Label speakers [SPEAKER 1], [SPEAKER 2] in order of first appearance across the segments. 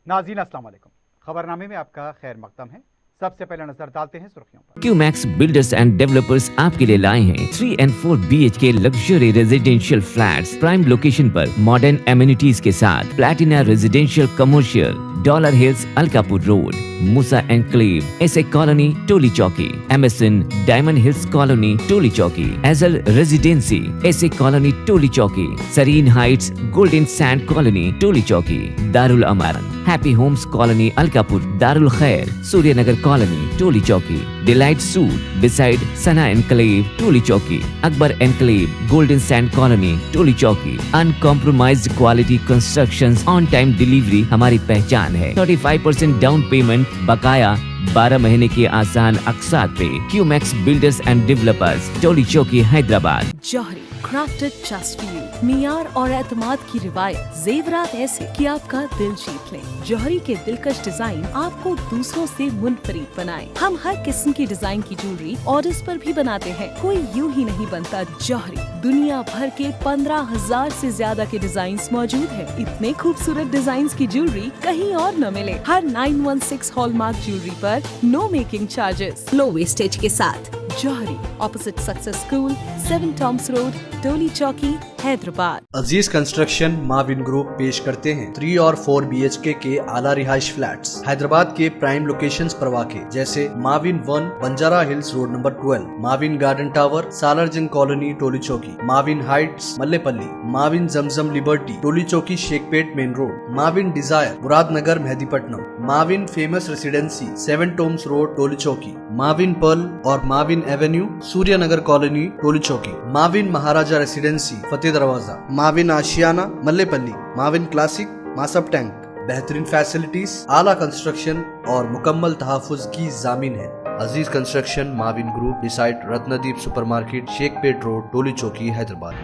[SPEAKER 1] नाज़रीन अस्सलाम वालेकुम। खबरनामे में आपका खैर मकदम है। सबसे पहले नजर डालते हैं सुर्खियों पर।
[SPEAKER 2] क्यूमैक्स बिल्डर्स एंड डेवलपर्स आपके लिए लाए हैं 3 and 4 BHK luxury residential flats prime location पर मॉडर्न एमिनिटीज के साथ Platina residential commercial dollar hills Alkapur road Musa enclave SA colony Toli Chowki MSN diamond hills colony Toli Chowki एजल residency SA colony Toli Chowki Sareen heights golden sand colony Toli Chowki Darul Aman happy homes colony Alkapur Darul Khair Suryanagar colony Toli Chowki delight suite beside Sana enclave Toli Chowki Akbar enclave golden sand colony Toli चौकी uncompromised quality constructions on time delivery हमारी पहचान है। 35% down payment बकाया 12 महीने की आसान अकसात पे। QMax builders and developers Toli Chowki Hyderabad.
[SPEAKER 3] Johri crafted just for you, मियार और एतमाद की रिवायत, जेवरात ऐसे कि आपका दिल जीत लें। जौहरी के दिलकश डिजाइन आपको दूसरों से मुनफरिद बनाए। हम हर किस्म की डिजाइन की ज्वेलरी ऑर्डर्स पर भी बनाते हैं, कोई यूं ही नहीं बनता। जौहरी दुनिया भर के 15,000 से ज्यादा के डिजाइन मौजूद है। इतने खूबसूरत डिजाइन की ज्वेलरी कहीं और न मिले। हर 916 हॉलमार्क ज्वेलरी पर no making charges, low wastage के साथ। Jauhari opposite success school, 7 tombs road, Toli Chowki, Hyderabad.
[SPEAKER 4] Aziz construction Mavin group पेश करते हैं 3 और 4 BHK के आला रिहाइश फ्लैट्स हैदराबाद के प्राइम लोकेशंस पर वाक़े, जैसे Mavin 1 Banjara hills road number 12, Mavin garden tower Salarjung colony Toli Chowki, Mavin heights Mallepally, Mavin Zamzam liberty Toli Chowki Shaikpet main road, Mavin desire Muradnagar Mehdipatnam, Mavin famous residency 7 tombs road Toli Chowki, Mavin pearl और Mavin avenue Suryanagar colony Toli Chowki, Mavin Maharaja residency Fateh Darwaza, Mavin Ashiana Mallepally, Mavin classic Masab tank. बेहतरीन facilities, आला construction और मुकम्मल तहफ़्फ़ुज़ की ज़ामिन है। Aziz construction Mavin group beside Ratnadeep supermarket Shaikpet road Toli Chowki Hyderabad.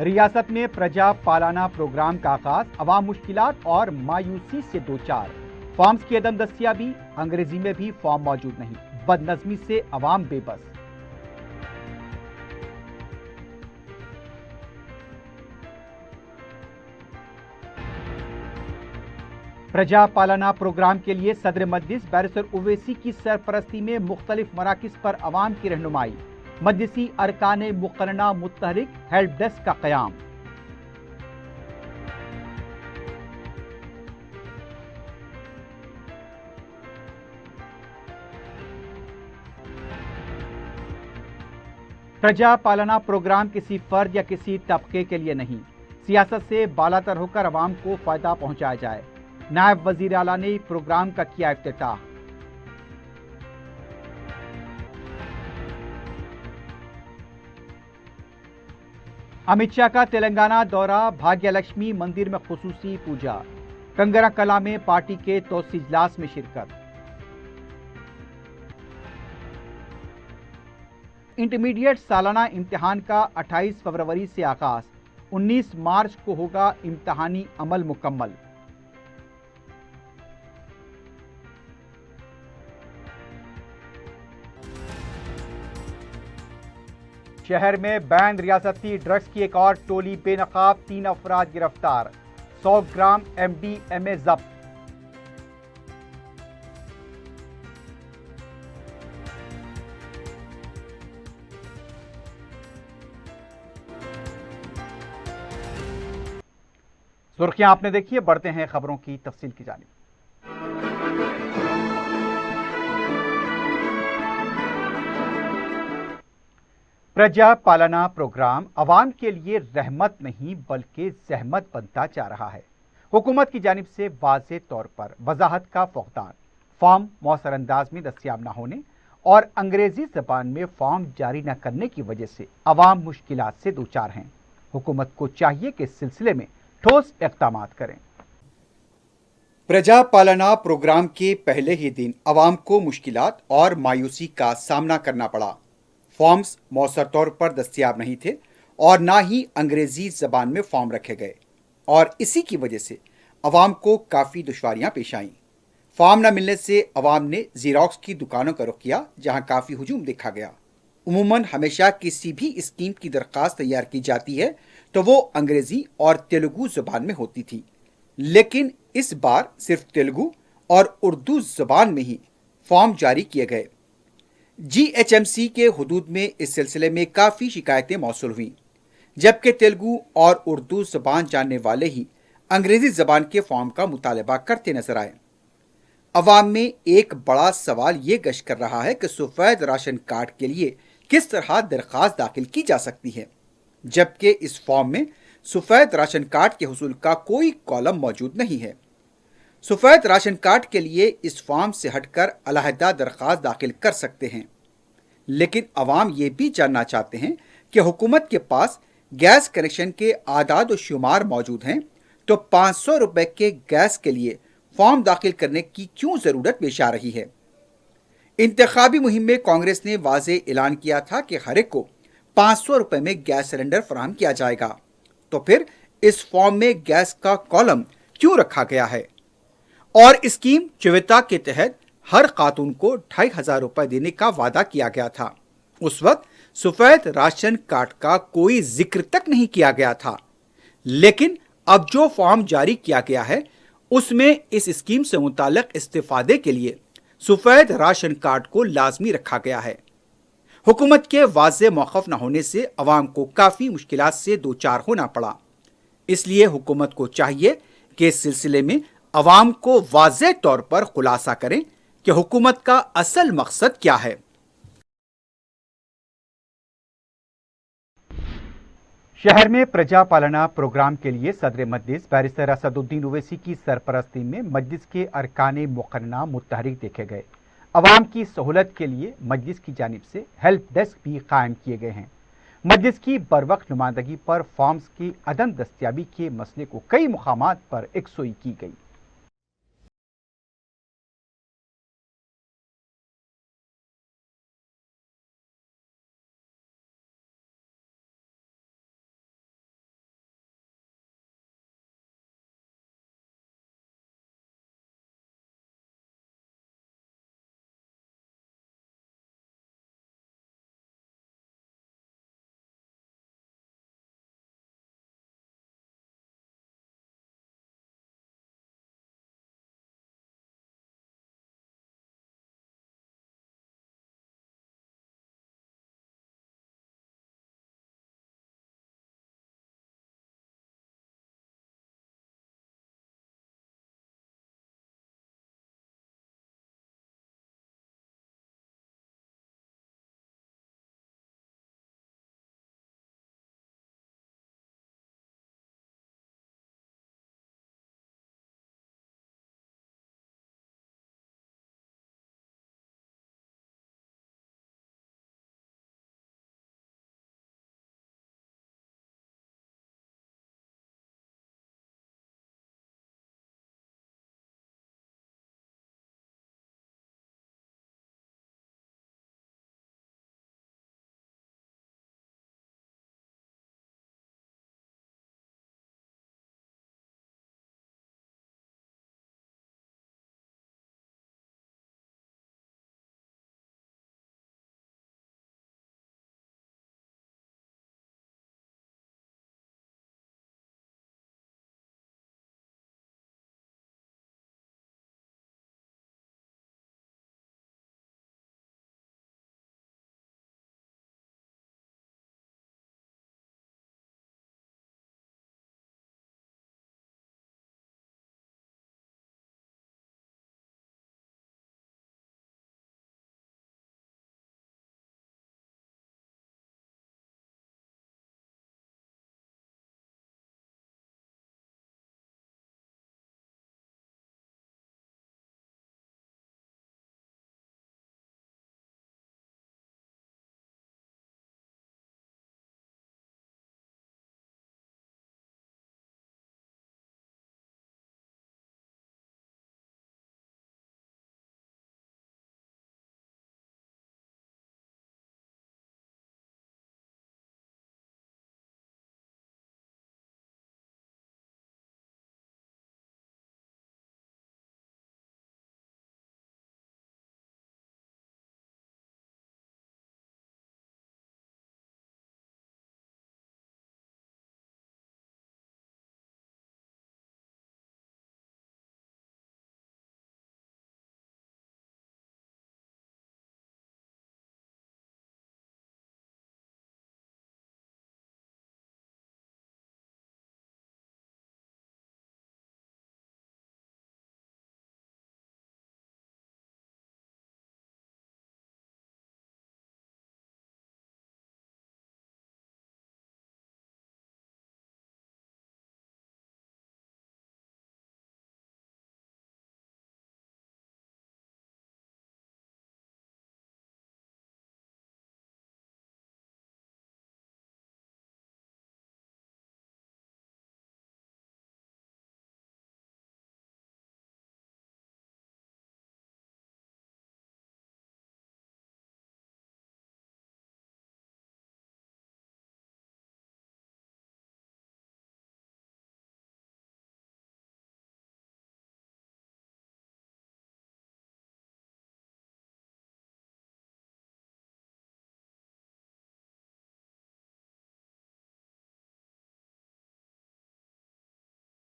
[SPEAKER 1] रियासत में प्रजा पालाना प्रोग्राम का आगाज, अवाम मुश्किलात और मायूसी से दो चार। फॉर्म्स की अदम दस्तियाबी, अंग्रेजी में भी फॉर्म मौजूद नहीं, बदनज़मी से अवाम बेबस। प्रजा पालना प्रोग्राम के लिए सदर मजलिस बैरिस्टर उवैसी की सरपरस्ती में मुख्तलिफ मराकिज पर अवाम की रहनुमाई, मजलिसी अरकान मुकर्रना मुतहरिक हेल्प डेस्क का क़याम। प्रजा पालना प्रोग्राम किसी फर्द या किसी तबके के लिए नहीं, सियासत से बालातर होकर अवाम को फायदा पहुंचाया जाए। नायब वजीर आला ने प्रोग्राम का किया इफ्तिताह। अमित शाह का तेलंगाना दौरा, भाग्य लक्ष्मी मंदिर में खुसूसी पूजा, कंगरा कला में पार्टी के तोसी इजलास में शिरकत। इंटरमीडिएट सालाना इम्तिहान का 28 फरवरी से आगाज, 19 मार्च को होगा इम्तिहानी अमल मुकम्मल। शहर में बैन रियासती ड्रग्स की एक और टोली बेनकाब, 3 अफराद गिरफ्तार, 100 ग्राम MDMA जब्त। सुर्खियां आपने देखी है, बढ़ते हैं खबरों की तफसील की जानिब। प्रजा पालना प्रोग्राम अवाम के लिए रहमत नहीं बल्कि जहमत बनता जा रहा है। हुकूमत की जानिब से वाज़ेह तौर पर वजाहत का फुक़दान, फॉर्म मौसर अंदाज में दस्तियाब न होने और अंग्रेजी ज़बान में फॉर्म जारी न करने की वजह से अवाम मुश्किलात से दो चार हैं। हुकूमत को चाहिए कि इस सिलसिले में ठोस इक़दामात करें। प्रजा पालना प्रोग्राम के पहले ही दिन अवाम को मुश्किलात और मायूसी का सामना करना पड़ा। फॉर्म्स मौसर तौर पर दस्तियाब नहीं थे और ना ही अंग्रेजी ज़बान में फॉर्म रखे गए और इसी की वजह से अवाम को काफ़ी दुश्वारियां पेश आईं। फॉर्म न मिलने से अवाम ने ज़ीरॉक्स की दुकानों का रुख किया, जहां काफ़ी हुजूम देखा गया। उमूमन हमेशा किसी भी स्कीम की दरख्वास्त तैयार की जाती है तो वो अंग्रेज़ी और तेलुगु ज़बान में होती थी, लेकिन इस बार सिर्फ तेलुगु और उर्दू जबान में ही फॉर्म जारी किए गए। जीएचएमसी के हुदूद में इस सिलसिले में काफ़ी शिकायतें मौसूल हुईं, जबकि तेलुगु और उर्दू जबान जानने वाले ही अंग्रेजी जबान के फॉर्म का मुतालबा करते नजर आए। अवाम में एक बड़ा सवाल ये गश्त कर रहा है कि सफ़ेद राशन कार्ड के लिए किस तरह दरख्वास्त दाखिल की जा सकती है, जबकि इस फॉर्म में सफ़ेद राशन कार्ड के हुसूल का कोई कॉलम मौजूद नहीं है। सफ़ेद राशन कार्ड के लिए इस फॉर्म से हटकर अलहदा दरख्वास्त दाखिल कर सकते हैं, लेकिन अवाम ये भी जानना चाहते हैं कि हुकूमत के पास गैस कनेक्शन के आदाद व शुमार मौजूद हैं, तो 500 रुपए के गैस के लिए फॉर्म दाखिल करने की क्यों ज़रूरत पेश आ रही है। इंतखाबी मुहिम में कांग्रेस ने वाज़े ऐलान किया था कि हर एक को 500 रुपए में गैस सिलेंडर फराहम किया जाएगा, तो फिर इस फॉर्म में गैस का कॉलम क्यों रखा गया है। और स्कीम चिविता के तहत हर खातून को 2500 रुपए देने का वादा किया गया था। उस वक्त सफेद राशन कार्ड का कोई जिक्र तक नहीं किया गया था, लेकिन अब जो फॉर्म जारी किया गया है उसमें इस स्कीम से मुताल्लिक इस्तेफादे के लिए सफेद राशन कार्ड को लाजमी रखा गया है। हुकूमत के वाज़े मौक़िफ़ न होने से अवाम को काफ़ी मुश्किलात से दो चार होना पड़ा। इसलिए हुकूमत को चाहिए कि इस सिलसिले में अवाम को वाज़े तौर पर खुलासा करें कि हुकूमत का असल मकसद क्या है। शहर में प्रजा पालना प्रोग्राम के लिए सदर मजलिस बैरिस्टर असदुद्दीन ओवैसी की सरपरस्ती में मजलिस के अरकान मुक़र्रना मुतहरिक देखे गए। अवाम की सहूलत के लिए मजलिस की जानिब से हेल्प डेस्क भी कायम किए गए हैं। मजलिस की बरवक्त नुमाइंदगी पर फॉर्म्स की अदम दस्तियाबी के मसले को कई मुकामात पर यकसुई की गई।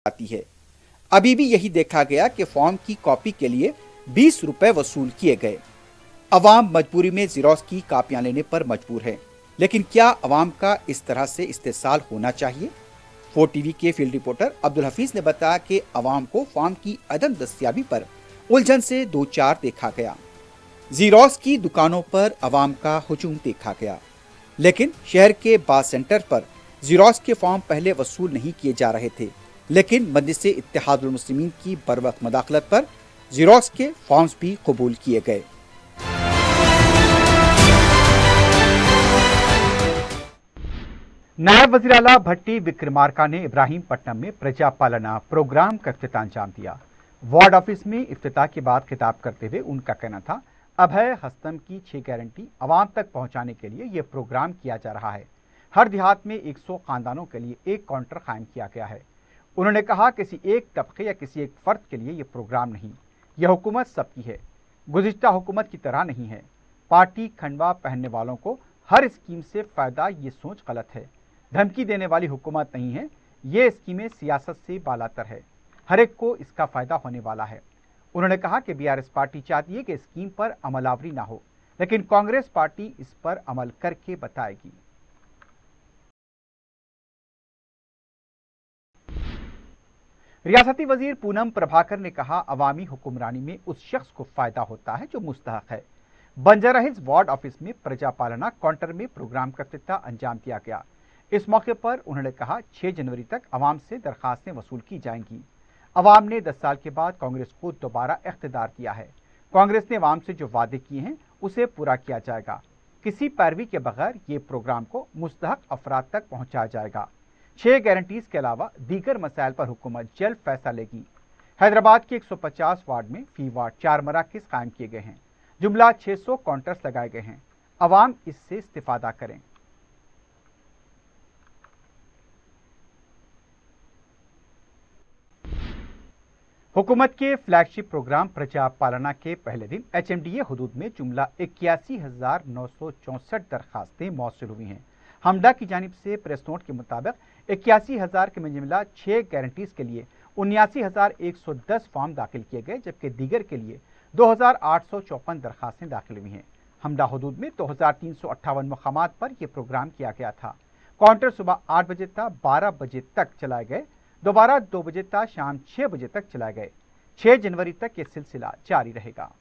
[SPEAKER 1] आती है। अभी भी यही देखा गया कि फॉर्म की कॉपी के लिए 20 रुपए वसूल किए गए। अवाम मजबूरी में ज़ेरॉक्स की कापियां लेने पर मजबूर है, लेकिन क्या अवाम का इस तरह से इस्तेसाल होना चाहिए? 4 टीवी के फील्ड रिपोर्टर अब्दुल हफीज ने बताया कि अवाम को फॉर्म की अदम दस्तियाबी पर उलझन से दो चार देखा गया। ज़ेरॉक्स की दुकानों पर अवाम का हुजूम देखा गया, लेकिन शहर के बास सेंटर पर ज़ेरॉक्स के फॉर्म पहले वसूल नहीं किए जा रहे थे, लेकिन मजलिस इत्तेहादुल मुस्लिमीन की बरवक्त मदाखलत पर ज़ेरॉक्स के फॉर्म्स भी कबूल किए गए। नायब वज़ीर आला भट्टी विक्रमार्का ने इब्राहीमपट्टनम में प्रजा पालना प्रोग्राम का इफ्तिताह अंजाम दिया। वार्ड ऑफिस में इफ्तिताह के बाद खिताब करते हुए उनका कहना था, अभय हस्तम की 6 गारंटी आवाम तक पहुंचाने के लिए यह प्रोग्राम किया जा रहा है। हर देहात में 100 खानदानों के लिए एक काउंटर कायम किया गया है। उन्होंने कहा, किसी एक तबके या किसी एक फर्द के लिए यह प्रोग्राम नहीं, यह हुकूमत सबकी है, गुज़िश्ता हुकूमत की तरह नहीं है। पार्टी खंडवा पहनने वालों को हर स्कीम से फायदा, ये सोच गलत है। धमकी देने वाली हुकूमत नहीं है, ये स्कीमें सियासत से बालातर है, हर एक को इसका फायदा होने वाला है। उन्होंने कहा कि बीआरएस पार्टी चाहती है कि स्कीम पर अमलावरी ना हो, लेकिन कांग्रेस पार्टी इस पर अमल करके बताएगी। रियासती वजीर पूनम प्रभाकर ने कहा, अवामी हुक्मरानी में उस शख्स को फायदा होता है जो मुस्तहक है। बंजारा हिल्स वार्ड ऑफिस में प्रजा पालना काउंटर में प्रोग्राम का इफ्तिताह अंजाम दिया गया। इस मौके पर उन्होंने कहा, 6 जनवरी तक अवाम से दरखास्तें वसूल की जाएंगी। अवाम ने 10 साल के बाद कांग्रेस को दोबारा इख्तियार दिया है। कांग्रेस ने अवाम से जो वादे किए हैं उसे पूरा किया जाएगा। किसी पैरवी के बगैर ये प्रोग्राम को मुस्तहक अफराद तक पहुंचाया जाएगा। 6 गारंटीज के अलावा दीगर मसाइल पर हुकूमत जल्द फैसला लेगी। हैदराबाद के 150 वार्ड में फी वार्ड 4 मराकज़ कायम किए गए हैं। जुमला 600 काउंटर्स लगाए गए हैं। अवाम इससे इस्तिफादा करें। हुकूमत के फ्लैगशिप प्रोग्राम प्रजा पालना के पहले दिन HMDA हुदूद में जुमला 81,964 दरखास्तें मौसूल हुई हैं। हमडा की जानिब से प्रेस नोट के मुताबिक 81,000 के में जुमला 6 गारंटीज के लिए 79,110 फॉर्म दाखिल किए गए, जबकि दीगर के लिए 2,854 दरखास्तें दाखिल हुई हैं। हमडा हुदूद में 2,358 मकामात पर यह प्रोग्राम किया गया था। काउंटर सुबह 8 बजे तक 12 बजे तक चलाए गए, दोबारा 2 बजे तक शाम 6 बजे तक चलाए गए। 6 जनवरी तक यह सिलसिला जारी रहेगा।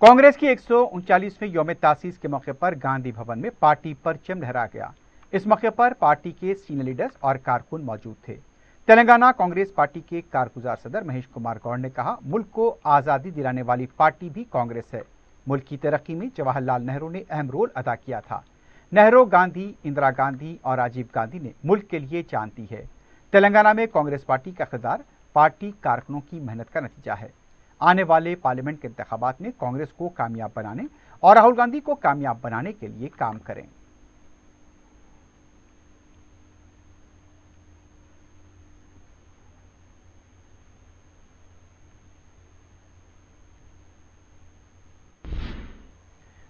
[SPEAKER 1] कांग्रेस की 139वें यौम तासीस के मौके पर गांधी भवन में पार्टी परचम लहराया गया। इस मौके पर पार्टी के सीनियर लीडर्स और कारकुन मौजूद थे। तेलंगाना कांग्रेस पार्टी के कारगुजार सदर महेश कुमार गौड़ ने कहा, मुल्क को आज़ादी दिलाने वाली पार्टी भी कांग्रेस है। मुल्क की तरक्की में जवाहरलाल नेहरू ने अहम रोल अदा किया था। नेहरू, गांधी, इंदिरा गांधी और राजीव गांधी ने मुल्क के लिए जान दी है। तेलंगाना में कांग्रेस पार्टी का इक़्तिदार पार्टी कारकुनों की मेहनत का नतीजा है। आने वाले पार्लियामेंट के इंतखाबात में कांग्रेस को कामयाब बनाने और राहुल गांधी को कामयाब बनाने के लिए काम करें।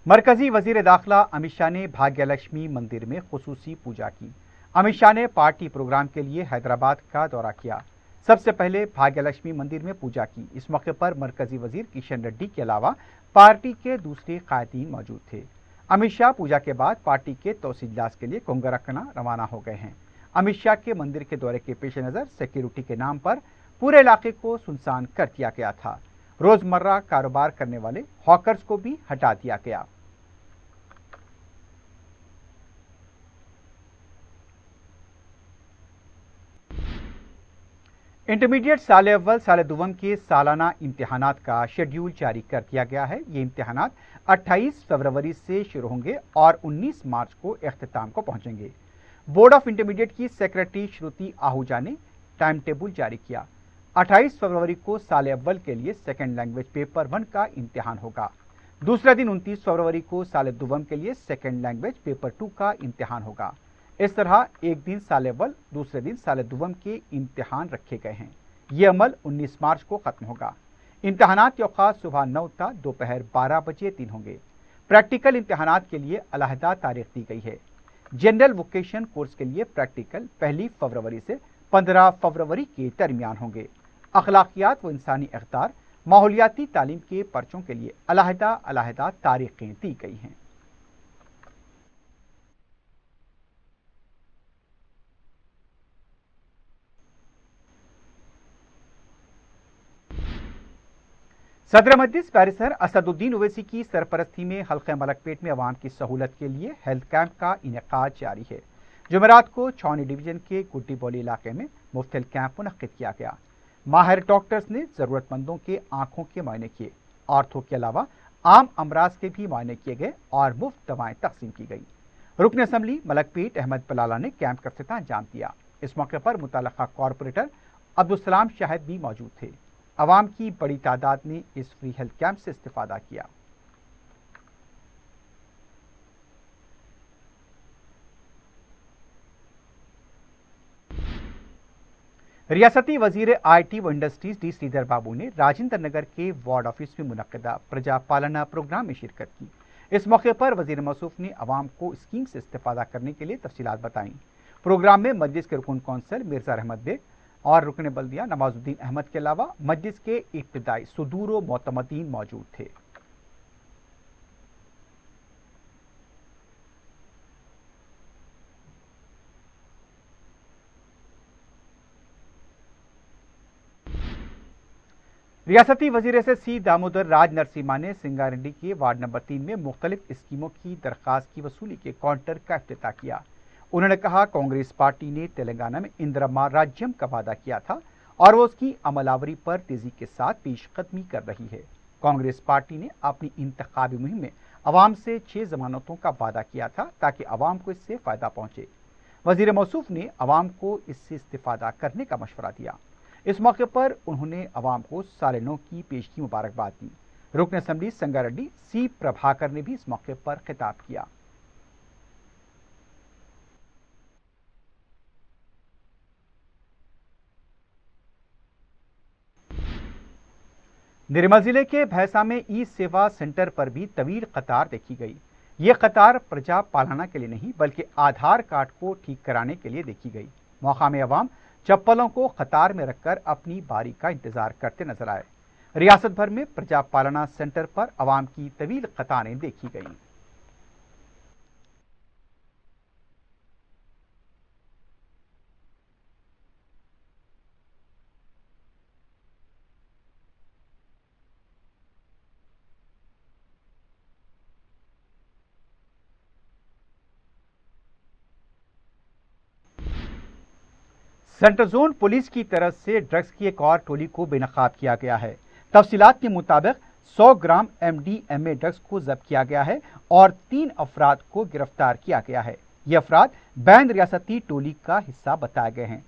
[SPEAKER 1] मरकजी वजीर दाखिला अमित शाह ने भाग्यलक्ष्मी मंदिर में खुसूसी पूजा की। अमित शाह ने पार्टी प्रोग्राम के लिए हैदराबाद का दौरा किया। सबसे पहले भाग्यलक्ष्मी मंदिर में पूजा की। इस मौके पर मरकजी वजीर किशन रेड्डी के अलावा पार्टी के दूसरे कायदीन मौजूद थे। अमित शाह पूजा के बाद पार्टी के तौसीलदास के लिए कोंगरकना रवाना हो गए हैं। अमित शाह के मंदिर के दौरे के पेश नज़र सिक्योरिटी के नाम पर पूरे इलाके को सुनसान कर दिया गया था। रोजमर्रा कारोबार करने वाले हॉकर्स को भी हटा दिया गया। इंटरमीडिएट साल अव्वल साल दुवम के सालाना इम्तिहानात का शेड्यूल जारी कर दिया गया है। ये इम्तिहानात 28 फरवरी से शुरू होंगे और 19 मार्च को इख्तिताम को पहुंचेंगे। बोर्ड ऑफ इंटरमीडिएट की सेक्रेटरी श्रुति आहूजा ने टाइम टेबल जारी किया। 28 फरवरी को साल अव्वल के लिए सेकेंड लैंग्वेज पेपर 1 का इम्तिहान होगा। दूसरे दिन 29 फरवरी को साल दुवम के लिए सेकेंड लैंग्वेज पेपर 2 का इम्तिहान होगा। इस तरह एक दिन साल अव्वल, दूसरे दिन साल दुवम के इम्तिहान रखे गए हैं। ये अमल 19 मार्च को खत्म होगा। इम्तहानात के औकात सुबह 9 था, दोपहर 12 बजे 3 होंगे। प्रैक्टिकल इम्तहानात के लिए अलहदा तारीख दी गई है। जनरल वोकेशन कोर्स के लिए प्रैक्टिकल 1 फरवरी से 15 फरवरी के दरमियान होंगे। अखलाकियात व इंसानी इक़्तिदार, माहौलियाती तालीम के पर्चों के लिए अलहदा तारीखें दी गई हैं। सदर मजलिस बैरिस्टर असदुद्दीन ओवैसी की सरपरस्ती में हल्का मलकपेट में अवाम की सहूलत के लिए हेल्थ कैंप का इनेकाद जारी है। जुमेरात को छावनी डिवीजन के गुड्डी बौली इलाके में मुफ्त हेल्थ कैंप मुनक्किद किया गया। माहिर डॉक्टर्स ने जरूरतमंदों के आंखों के मुआयने किए। आर्थो के अलावा आम अमराज के भी मुआयने किए गए और मुफ्त दवाएं तकसीम की गई। रुकन असम्बली मलकपेट अहमद बलाला ने कैंप का इफ्तिताह अंजाम दिया। इस मौके पर मुतल्लिका कॉरपोरेटर अब्दुलसलाम शाहिद भी मौजूद थे। अवाम की बड़ी तादाद ने इस फ्री हेल्थ कैंप से इस्तिफादा किया। रियासती वजीर IT व इंडस्ट्रीज डी श्रीधर बाबू ने राजेंद्र नगर के वार्ड ऑफिस में मुनक्किदा प्रजा पालना प्रोग्राम में शिरकत की। इस मौके पर वजीर मौसूफ ने अवाम को स्कीम से इस्तिफादा करने के लिए तफसीलात बताईं। प्रोग्राम में मजलिस के रुकन कौंसल मिर्जा रहमत बेग और रुकन बल्दिया नवाजुद्दीन अहमद के अलावा मजलिस के इब्तिदाई सुदूर व मोतमदीन मौजूद थे। रियासती वजीर SSC दामोदर राज नरसिम्हा ने सिंगारेड्डी के वार्ड नंबर 3 में मुख्तलिफ स्कीमों की दरख्वास्त की वसूली के काउंटर का इफ्तिताह किया। उन्होंने कहा, कांग्रेस पार्टी ने तेलंगाना में इंदिरा राज्यम का वादा किया था और वो उसकी अमलावरी पर तेजी के साथ पेशकदमी कर रही है। कांग्रेस पार्टी ने अपनी इंतखाबी मुहिम में अवाम से 6 जमानतों का वादा किया था ताकि अवाम को इससे फायदा पहुंचे। वजीर मौसूफ ने अवाम को इससे इस्तिफादा करने का मशवरा दिया। इस मौके पर उन्होंने अवाम को साल नौ की पेश की मुबारकबाद दी। रुकन असम्बली संगारेड्डी C प्रभाकर ने भी इस मौके पर खिताब किया। निर्मल जिले के भैंसा में ई सेवा सेंटर पर भी तवील कतार देखी गई। ये कतार प्रजा पालना के लिए नहीं बल्कि आधार कार्ड को ठीक कराने के लिए देखी गई। मौका में अवाम चप्पलों को कतार में रखकर अपनी बारी का इंतजार करते नजर आए। रियासत भर में प्रजा पालना सेंटर पर अवाम की तवील कतारें देखी गईं। सेंट्रल जोन पुलिस की तरफ से ड्रग्स की एक और टोली को बेनकाब किया गया है। तफसीलात के मुताबिक 100 ग्राम MDMA ड्रग्स को जब्त किया गया है और 3 अफराद को गिरफ्तार किया गया है। ये अफराद बैन रियासती टोली का हिस्सा बताए गए हैं।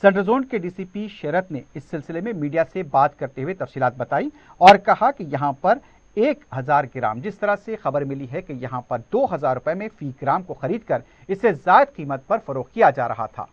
[SPEAKER 1] सेंट्रल जोन के DCP शरत ने इस सिलसिले में मीडिया से बात करते हुए तफसीलात बताई और कहा कि यहाँ पर 1000 ग्राम, जिस तरह से खबर मिली है कि यहाँ पर 2000 रुपए में फी ग्राम को खरीद कर इसे जायद कीमत पर फरोख्त किया जा रहा था।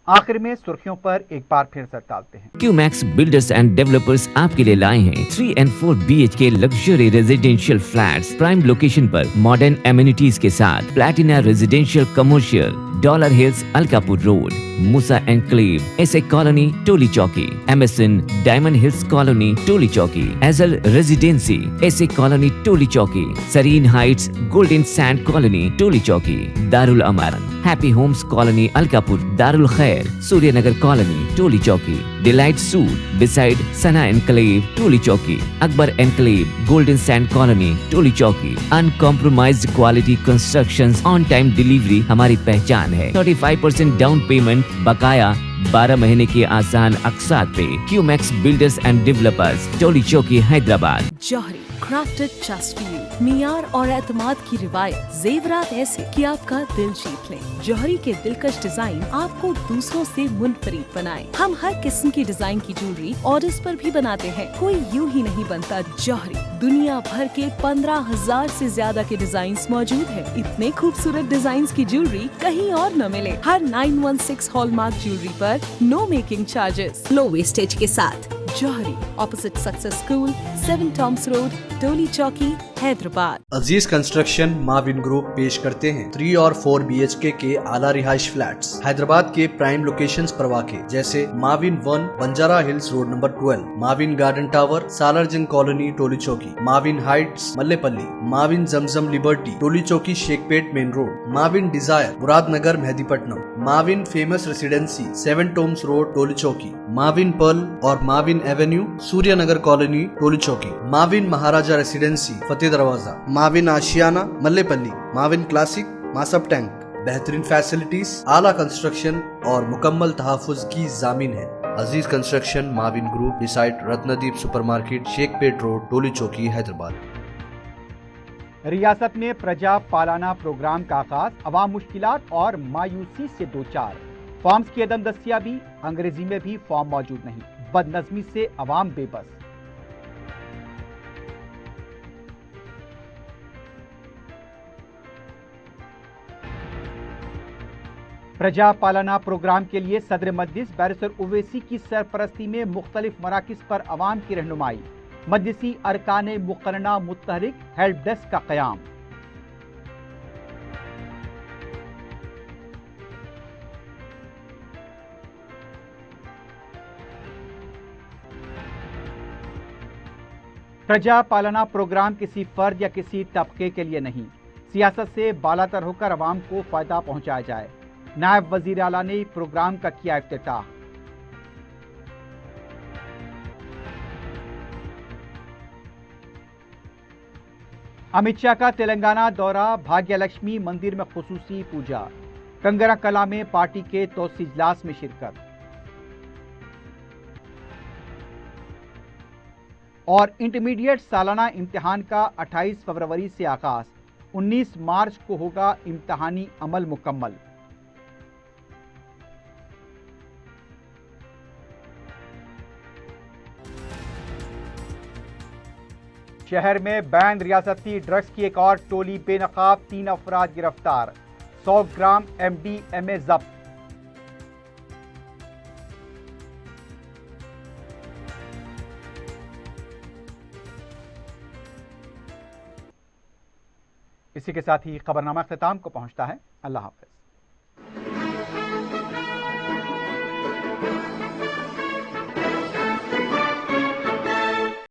[SPEAKER 1] आखिर में सुर्खियों पर एक बार फिर नजर डालते हैं।
[SPEAKER 2] क्यूमैक्स बिल्डर्स एंड डेवलपर्स आपके लिए लाए हैं 3 and 4 BHK luxury residential flats prime location पर मॉडर्न एमिनिटीज के साथ। Platina residential commercial, dollar hills Alkapur road, Musa enclave, SA colony Toli Chowki, MSN diamond hills colony Toli Chowki, एजल residency SA colony Toli Chowki, Sareen heights golden sand colony Toli Chowki, Darul Aman happy homes colony Alkapur, Darul Khair Suryanagar colony Toli Chowki, delight suite beside Sana enclave Toli Chowki, Akbar enclave golden sand colony Toli चौकी। Uncompromised quality constructions, on time delivery हमारी पहचान है। 35% down payment, बकाया 12 महीने के आसान अकसात पे। QMax builders and developers, Toli Chowki, Hyderabad.
[SPEAKER 3] Johri crafted just for you. मियार और एतमाद की रिवायत, जेवरात ऐसे कि आपका दिल जीत लें। जौहरी के दिलकश डिजाइन आपको दूसरों से मुनफरिद बनाए। हम हर किस्म की डिजाइन की ज्वेलरी ऑर्डर्स पर भी बनाते हैं। कोई यूं ही नहीं बनता जौहरी। दुनिया भर के 15,000 से ज्यादा के डिजाइन्स मौजूद हैं। इतने खूबसूरत डिजाइन्स की ज्वेलरी कहीं और न मिले। हर 916 हॉलमार्क ज्वेलरी पर no making charges, low wastage के साथ। Jauhari, opposite success school, 7 tombs road, Toli Chowki, Hyderabad.
[SPEAKER 4] Aziz construction Mavin group पेश करते हैं 3 और 4 BHK के आला रिहाइश फ्लैट्स हैदराबाद के प्राइम लोकेशंस पर वाक़े जैसे Mavin 1 Banjara hills road number 12, Mavin garden tower Salarjung colony Toli Chowki, Mavin heights Mallepally, Mavin Zamzam liberty Toli Chowki Shaikpet main road, Mavin desire Muradnagar Mehdipatnam, Mavin famous residency 7 tombs road Toli Chowki, Mavin pearl और Mavin avenue Suryanagar colony Toli Chowki, Mavin Maharaja residency Fateh Darwaza, Mavin Ashiana Mallepally, Mavin classic Masab tank. बेहतरीन facilities, आला construction और मुकम्मल तहफ़्फ़ुज़ की ज़ामिन है। Aziz construction Mavin group beside Ratnadeep supermarket Shaikpet road Toli Chowki Hyderabad.
[SPEAKER 1] रियासत में प्रजा पालाना प्रोग्राम का आगाज, अवाम मुश्किलात और मायूसी से दो चार। फॉर्म्स की अदम दस्तियाबी, अंग्रेजी में भी फॉर्म मौजूद नहीं, बदनज़मी से अवाम बेबस। प्रजा पालना प्रोग्राम के लिए सदर मजलिस बैरिस्टर उवैसी की सरपरस्ती में मुख्तलिफ मराकिज पर अवाम की रहनुमाई, मजलिसी अरकान मुकर्रना मुतहरिक हेल्प डेस्क का क़याम। प्रजा पालना प्रोग्राम किसी फर्द या किसी तबके के लिए नहीं, सियासत से बालातर होकर अवाम को फायदा पहुंचाया जाए। नायब वजीर आला ने प्रोग्राम का किया इफ्तिताह। अमित शाह का तेलंगाना दौरा, भाग्य लक्ष्मी मंदिर में खुसूसी पूजा, कंगरा कला में पार्टी के तोसी इजलास में शिरकत। और इंटरमीडिएट सालाना इम्तिहान का 28 फरवरी से आगाज, 19 मार्च को होगा इम्तिहानी अमल मुकम्मल। शहर में बैन रियासती ड्रग्स की एक और टोली बेनकाब, 3 अफराद गिरफ्तार, 100 ग्राम MDMA जब्त। इसी के साथ ही खबरनामा अख्ताम को पहुंचता है। अल्लाह हाफ़िज़।